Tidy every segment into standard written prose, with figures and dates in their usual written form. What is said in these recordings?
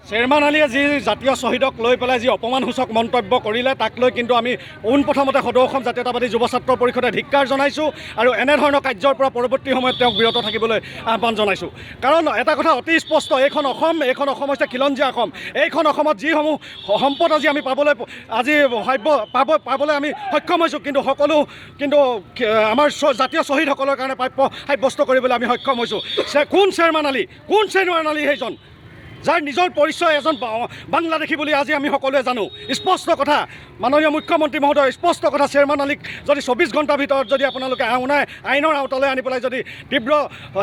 শ্বেৰমান আলীয়ে যি জাতীয় শ্বহীদক লৈ পেলাই যি অপমানসূচক মন্তব্য কৰিলে তাক লৈ কিন্তু আমি পোনপ্ৰথমতে সদৌ অসম জাতীয়তাবাদী যুৱ ছাত্ৰ পৰিষদে ধিক্কাৰ জনাইছোঁ আৰু এনেধৰণৰ কাৰ্যৰ পৰা পৰৱৰ্তী সময়ত তেওঁক বিৰত থাকিবলৈ আহ্বান জনাইছোঁ। কাৰণ এটা কথা অতি স্পষ্ট, এইখন অসম হৈছে খিলঞ্জীয়া অসম। এইখন অসমত যিসমূহ সম্পদ আজি আমি পাবলৈ আমি সক্ষম হৈছোঁ, কিন্তু সকলো আমাৰ জাতীয় শ্বহীদসকলৰ কাৰণে প্ৰাপ্য সাব্যস্ত কৰিবলৈ আমি সক্ষম হৈছোঁ। কোন শ্বেৰমান আলী সেইজন যাৰ নিজৰ পৰিচয় এজন বাংলাদেশী বুলি আজি আমি সকলোৱে জানো। স্পষ্ট কথা, মাননীয় মুখ্যমন্ত্ৰী মহোদয়, স্পষ্ট কথা, শ্বেৰমান আলীক যদি 24 ঘণ্টাৰ ভিতৰত যদি আপোনালোকে আইনৰ আওতালৈ আনি পেলাই যদি তীব্ৰ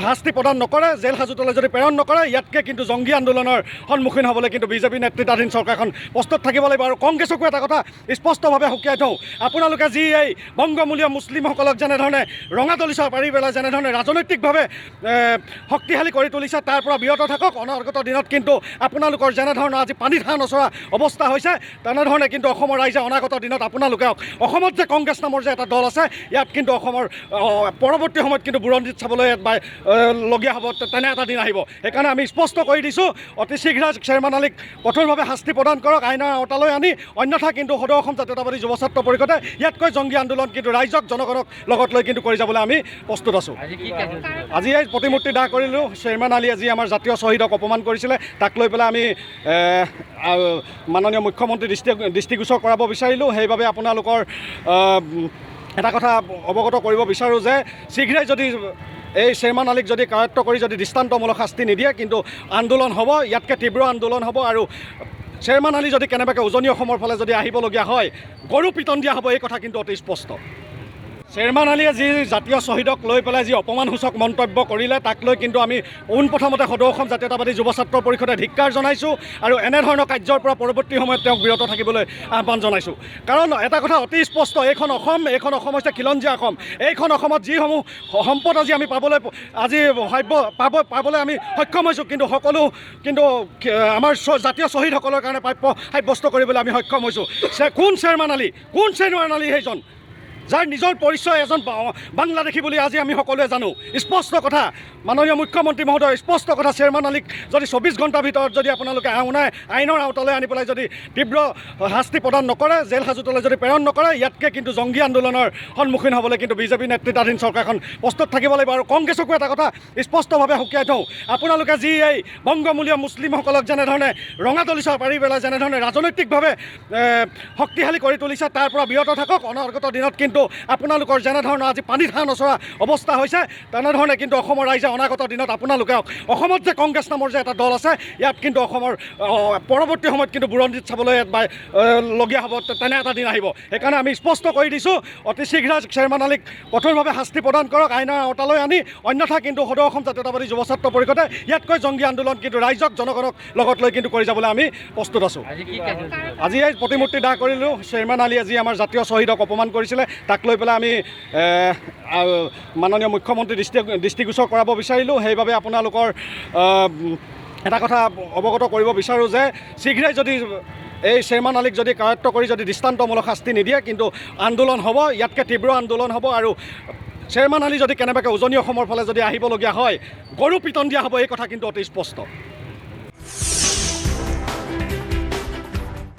শাস্তি প্ৰদান নকৰে, জেল হাজতলৈ যদি প্ৰেৰণ নকৰে, ইয়াতকৈ কিন্তু জংগী আন্দোলনৰ সন্মুখীন হ'বলৈ কিন্তু বিজেপি নেতৃত্বাধীন চৰকাৰখন প্ৰস্তুত থাকিব লাগিব। আৰু কংগ্ৰেছকো এটা কথা স্পষ্টভাৱে সকীয়াই থওঁ, আপোনালোকে যি এই বংগমূলীয় মুছলিমসকলক যেনেধৰণে ৰঙা দলিচা পাৰি পেলাই যেনেধৰণে ৰাজনৈতিকভাৱে শক্তিশালী কৰি তুলিছে, তাৰ পৰা বিৰত থাকক। অনাগত দিনত কিন্তু আপোনালোকৰ যেনেধৰণৰ আজি পানীত হাঁহ নচৰা অৱস্থা হৈছে, তেনেধৰণে কিন্তু অসমৰ ৰাইজে অনাগত দিনত আপোনালোকে অসমত যে কংগ্ৰেছ নামৰ যে এটা দল আছে, ইয়াত কিন্তু অসমৰ পৰৱৰ্তী সময়ত কিন্তু বুৰঞ্জীত চাবলৈ লগীয়া হ'ব, তেনে এটা দিন আহিব। সেইকাৰণে আমি স্পষ্ট কৰি দিছোঁ, অতি শীঘ্ৰে শ্বেৰমান আলীক কঠোৰভাৱে শাস্তি প্ৰদান কৰক আইনৰ আওতালৈ আনি, অন্যথা কিন্তু সদৌ অসম জাতীয়তাবাদী যুৱ ছাত্ৰ পৰিষদে ইয়াতকৈ জংগী আন্দোলন কিন্তু ৰাইজক জনগণক লগত লৈ কিন্তু কৰি যাবলৈ আমি প্ৰস্তুত আছোঁ। আজি এই প্ৰতিমূৰ্তি দাহ কৰিলোঁ। শ্বেৰমান আলীয়ে যি আমাৰ জাতীয় শ্বহীদক অপমান কৰিছিলে, তাক লৈ পেলাই আমি মাননীয় মুখ্যমন্ত্ৰী দৃষ্টিগোচৰ কৰাব বিচাৰিলোঁ। সেইবাবে আপোনালোকৰ এটা কথা অৱগত কৰিব বিচাৰোঁ যে শীঘ্ৰেই যদি এই শ্বেৰমান আলীক যদি কায়ত্ব কৰি যদি দৃষ্টান্তমূলক শাস্তি নিদিয়ে, কিন্তু আন্দোলন হ'ব, ইয়াতকৈ তীব্ৰ আন্দোলন হ'ব। আৰু শ্বেৰমান আলী যদি কেনেবাকৈ উজনি অসমৰ ফালে যদি আহিবলগীয়া হয়, গৰু পিটন দিয়া হ'ব, এই কথা কিন্তু অতি স্পষ্ট। শ্বেৰমান আলীয়ে যি জাতীয় শ্বহীদক লৈ পেলাই যি অপমানসূচক মন্তব্য কৰিলে, তাক লৈ কিন্তু আমি পোনপ্ৰথমতে সদৌ অসম জাতীয়তাবাদী যুৱ ছাত্ৰ পৰিষদে ধিক্কাৰ জনাইছোঁ আৰু এনেধৰণৰ কাৰ্যৰ পৰা পৰৱৰ্তী সময়ত তেওঁক বিৰত থাকিবলৈ আহ্বান জনাইছোঁ। কাৰণ এটা কথা অতি স্পষ্ট, এইখন অসম হৈছে খিলঞ্জীয়া অসম। এইখন অসমত যিসমূহ সম্পদ আজি আমি পাবলৈ আমি সক্ষম হৈছোঁ, কিন্তু সকলো আমাৰ জাতীয় শ্বহীদসকলৰ কাৰণে প্ৰাপ্য সাব্যস্ত কৰিবলৈ আমি সক্ষম হৈছোঁ। কোন শ্বেৰমান আলী সেইজন যাৰ নিজৰ পৰিচয় এজন বাংলাদেশী বুলি আজি আমি সকলোৱে জানো। স্পষ্ট কথা, মাননীয় মুখ্যমন্ত্ৰী মহোদয়, স্পষ্ট কথা, শ্বেৰমান আলীক যদি 24 ঘণ্টাৰ ভিতৰত যদি আপোনালোকে আইনৰ আওতালৈ আনি পেলাই যদি তীব্ৰ শাস্তি প্ৰদান নকৰে, জেল হাজতলৈ যদি প্ৰেৰণ নকৰে, ইয়াতকৈ কিন্তু জংগী আন্দোলনৰ সন্মুখীন হ'বলৈ কিন্তু বিজেপি নেতৃত্বাধীন চৰকাৰখন প্ৰস্তুত থাকিব লাগিব। আৰু কংগ্ৰেছকো এটা কথা স্পষ্টভাৱে সকীয়াই থওঁ, আপোনালোকে যি এই বংগমূলীয় মুছলিমসকলক যেনেধৰণে ৰঙা দলিচা পাৰি পেলাই যেনেধৰণে ৰাজনৈতিকভাৱে শক্তিশালী কৰি তুলিছে, তাৰ পৰা বিৰত থাকক। অনাগত দিনত কিন্তু আপোনালোকৰ যেনেধৰণৰ আজি পানীত হাঁহ নচৰা অৱস্থা হৈছে, তেনেধৰণে কিন্তু অসমৰ ৰাইজে অনাগত দিনত আপোনালোকে অসমত যে কংগ্ৰেছ নামৰ যে এটা দল আছে, ইয়াত কিন্তু অসমৰ পৰৱৰ্তী সময়ত কিন্তু বুৰঞ্জীত চাবলৈ লগীয়া হ'ব, তেনে এটা দিন আহিব। সেইকাৰণে আমি স্পষ্ট কৰি দিছোঁ, অতি শীঘ্ৰে শ্বেৰমান আলীক কঠোৰভাৱে শাস্তি প্ৰদান কৰক আইনৰ আওতালৈ আনি, অন্যথা কিন্তু সদৌ অসম জাতীয়তাবাদী যুৱ ছাত্ৰ পৰিষদে ইয়াতকৈ জংগী আন্দোলন কিন্তু ৰাইজক জনগণক লগত লৈ কিন্তু কৰি যাবলৈ আমি প্ৰস্তুত আছোঁ। আজি এই প্ৰতিমূৰ্তি দাহ কৰিলোঁ। শ্বেৰমান আলীয়ে যি আমাৰ জাতীয় শ্বহীদক অপমান কৰিছিলে, তাক লৈ পেলাই আমি মাননীয় মুখ্যমন্ত্ৰী দৃষ্টিগোচৰ কৰাব বিচাৰিলোঁ। সেইবাবে আপোনালোকৰ এটা কথা অৱগত কৰিব বিচাৰোঁ যে শীঘ্ৰেই যদি এই শ্বেৰমান আলীক যদি কায়ত্ব কৰি যদি দৃষ্টান্তমূলক শাস্তি নিদিয়ে, কিন্তু আন্দোলন হ'ব, ইয়াতকৈ তীব্ৰ আন্দোলন হ'ব। আৰু শ্বেৰমান আলী যদি কেনেবাকৈ উজনি অসমৰ ফালে যদি আহিবলগীয়া হয়, গৰু পিটন দিয়া হ'ব, এই কথা কিন্তু অতি স্পষ্ট।